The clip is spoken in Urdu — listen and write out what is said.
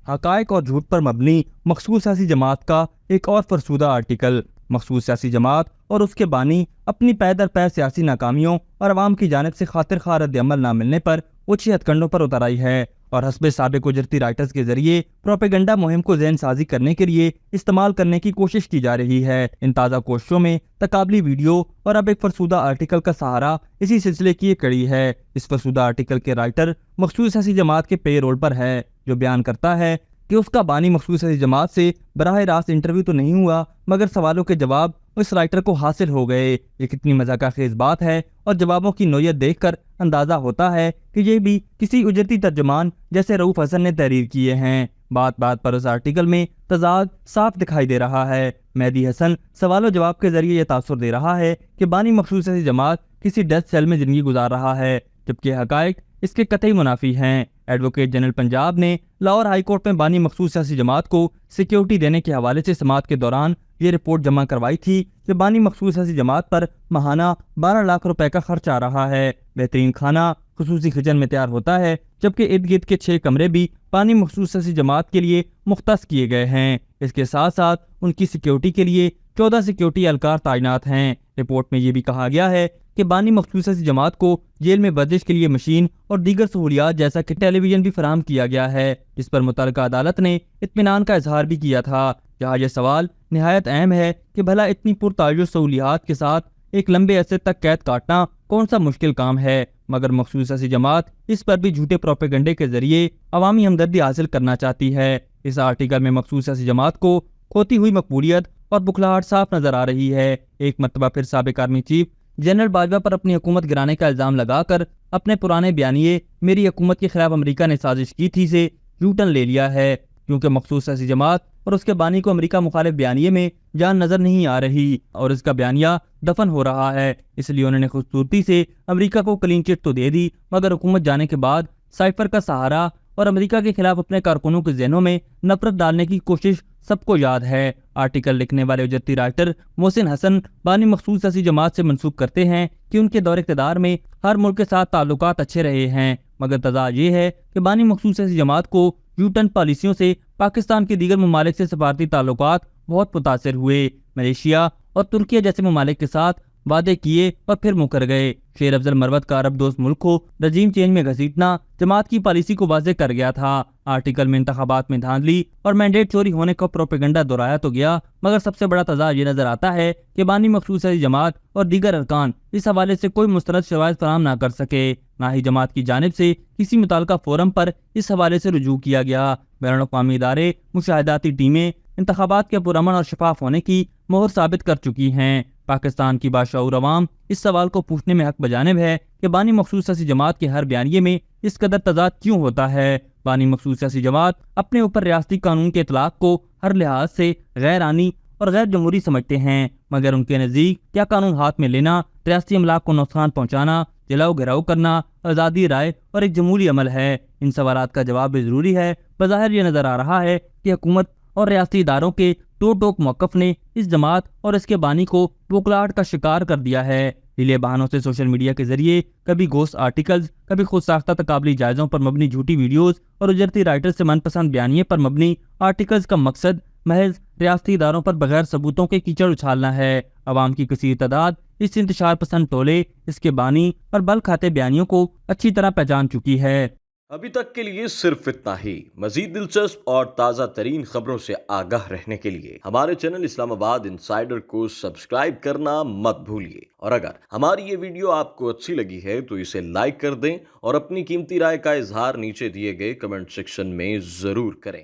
حقائق اور جھوٹ پر مبنی مخصوص سیاسی جماعت کا ایک اور فرسودہ آرٹیکل۔ مخصوص سیاسی جماعت اور اس کے بانی اپنی پے در پے سیاسی ناکامیوں اور عوام کی جانب سے خاطر خواہ رد عمل نہ ملنے پر اونچی ہتھ کنڈوں پر اتر آئی ہے اور حسب سابق اجرتی رائٹرز کے ذریعے پروپیگنڈا مہم کو ذہن سازی کرنے کے لیے استعمال کرنے کی کوشش کی جا رہی ہے۔ ان تازہ کوششوں میں تقابلی ویڈیو اور اب ایک فرسودہ آرٹیکل کا سہارا اسی سلسلے کی ایک کڑی ہے۔ اس فرسودہ آرٹیکل کے رائٹر مخصوص سیاسی جماعت کے پے رول پر ہے، جو بیان کرتا ہے کہ اس کا بانی مخصوص سیاسی جماعت سے براہ راست انٹرویو تو نہیں ہوا، مگر سوالوں کے جواب اس رائٹر کو حاصل ہو گئے۔ یہ کتنی مذاقہ خیز بات ہے اور جوابوں کی نوعیت دیکھ کر اندازہ ہوتا ہے کہ یہ بھی کسی اجرتی ترجمان جیسے رؤوف حسن نے تحریر کیے ہیں۔ بات بات پر اس آرٹیکل میں تضاد صاف دکھائی دے رہا ہے۔ مہدی حسن سوال و جواب کے ذریعے یہ تاثر دے رہا ہے کہ بانی مخصوص سیاسی جماعت کسی ڈیتھ سیل میں زندگی گزار رہا ہے، جبکہ حقائق اس کے قطعی منافی ہیں۔ ایڈوکیٹ جنرل پنجاب نے لاہور ہائی کورٹ میں بانی مخصوص سیاسی جماعت کو سیکیورٹی دینے کے حوالے سے سماعت کے دوران یہ رپورٹ جمع کروائی تھی کہ بانی مخصوص سیاسی جماعت پر ماہانہ 12 لاکھ روپے کا خرچ آ رہا ہے۔ بہترین کھانا خصوصی کچن میں تیار ہوتا ہے، جبکہ ارد گرد کے 6 کمرے بھی بانی مخصوص سیاسی جماعت کے لیے مختص کیے گئے ہیں۔ اس کے ساتھ ساتھ ان کی سیکیورٹی کے لیے 14 سیکیورٹی اہلکار تعینات ہیں۔ رپورٹ میں یہ بھی کہا گیا ہے کہ بانی مخصوص سیاسی جماعت کو جیل میں ورزش کے لیے مشین اور دیگر سہولیات جیسا کہ ٹیلی ویژن بھی فراہم کیا گیا ہے، جس پر متعلقہ عدالت نے اطمینان کا اظہار بھی کیا تھا۔ یہاں یہ سوال نہایت اہم ہے کہ بھلا اتنی پرتعیش سہولیات کے ساتھ ایک لمبے عرصے تک قید کاٹنا کون سا مشکل کام ہے، مگر مخصوص سیاسی جماعت اس پر بھی جھوٹے پروپیگنڈے کے ذریعے عوامی ہمدردی حاصل کرنا چاہتی ہے۔ اس آرٹیکل میں مخصوص سیاسی جماعت کو کھوتی ہوئی مقبولیت اور بکھلاہٹ صاف نظر آ رہی ہے۔ ایک مرتبہ پھر سابق آرمی چیف جنرل باجوہ پر اپنی حکومت گرانے کا الزام لگا کر اپنے پرانے بیانیے میری حکومت کے خلاف امریکہ نے سازش کی تھی سے یو ٹرن لے لیا ہے، کیونکہ مخصوص سیاسی جماعت اور اس کے بانی کو امریکہ مخالف بیانیے میں جان نظر نہیں آ رہی اور اس کا بیانیہ دفن ہو رہا ہے، اس لیے انہوں نے خوبصورتی سے امریکہ کو کلین چٹ تو دے دی، مگر حکومت جانے کے بعد سائفر کا سہارا اور امریکہ کے خلاف اپنے کارکنوں کے ذہنوں میں نفرت ڈالنے کی کوشش سب کو یاد ہے۔ آرٹیکل لکھنے والے اجرتی رائٹر محسن حسن بانی مخصوص سیاسی جماعت سے منسوب کرتے ہیں کہ ان کے دور اقتدار میں ہر ملک کے ساتھ تعلقات اچھے رہے ہیں، مگر تضاد یہ ہے کہ بانی مخصوص سیاسی جماعت کو یو ٹرن پالیسیوں سے پاکستان کے دیگر ممالک سے سفارتی تعلقات بہت متاثر ہوئے۔ ملیشیا اور ترکیہ جیسے ممالک کے ساتھ وعدے کیے اور پھر مکر گئے۔ شیر افضل مروت کا عرب دوست ملک کو رجیم چینج میں گھسیٹنا جماعت کی پالیسی کو واضح کر گیا تھا۔ آرٹیکل میں انتخابات میں دھاندلی اور مینڈیٹ چوری ہونے کا پروپیگنڈا دہرایا تو گیا، مگر سب سے بڑا تضاد یہ نظر آتا ہے کہ بانی مخصوص سیاسی جماعت اور دیگر ارکان اس حوالے سے کوئی مستند شواہد فراہم نہ کر سکے، نہ ہی جماعت کی جانب سے کسی متعلقہ فورم پر اس حوالے سے رجوع کیا گیا۔ بین الاقوامی ادارے، مشاہداتی ٹیمیں انتخابات کے پرامن اور شفاف ہونے کی مہر ثابت کر چکی ہیں۔ پاکستان کی باشعور عوام اس سوال کو پوچھنے میں حق بجانب ہے کہ بانی مخصوص سیاسی جماعت کے ہر بیانیے میں اس قدر تضاد کیوں ہوتا ہے۔ بانی مخصوص سیاسی جماعت اپنے اوپر ریاستی قانون کے اطلاق کو ہر لحاظ سے غیر آئینی اور غیر جمہوری سمجھتے ہیں، مگر ان کے نزدیک کیا قانون ہاتھ میں لینا، ریاستی املاک کو نقصان پہنچانا، جلاؤ گھراؤ کرنا آزادی رائے اور ایک جمہوری عمل ہے؟ ان سوالات کا جواب بھی ضروری ہے۔ بظاہر یہ نظر آ رہا ہے کہ حکومت اور ریاستی اداروں کے ٹوک موقف نے اس جماعت اور اس کے بانی کو بوکلاہٹ کا شکار کر دیا ہے۔ لیے بہانوں سے سوشل میڈیا کے ذریعے کبھی گھوست آرٹیکلز، کبھی خود ساختہ تقابلی جائزوں پر مبنی جھوٹی ویڈیوز اور اجرتی رائٹر سے من پسند بیانیے پر مبنی آرٹیکلز کا مقصد محض ریاستی اداروں پر بغیر ثبوتوں کے کیچڑ اچھالنا ہے۔ عوام کی کثیر تعداد اس انتشار پسند ٹولے، اس کے بانی اور بل کھاتے بیانیوں کو اچھی طرح پہچان چکی ہے۔ ابھی تک کے لیے صرف اتنا ہی۔ مزید دلچسپ اور تازہ ترین خبروں سے آگاہ رہنے کے لیے ہمارے چینل اسلام آباد انسائیڈر کو سبسکرائب کرنا مت بھولیے، اور اگر ہماری یہ ویڈیو آپ کو اچھی لگی ہے تو اسے لائک کر دیں اور اپنی قیمتی رائے کا اظہار نیچے دیے گئے کمنٹ سیکشن میں ضرور کریں۔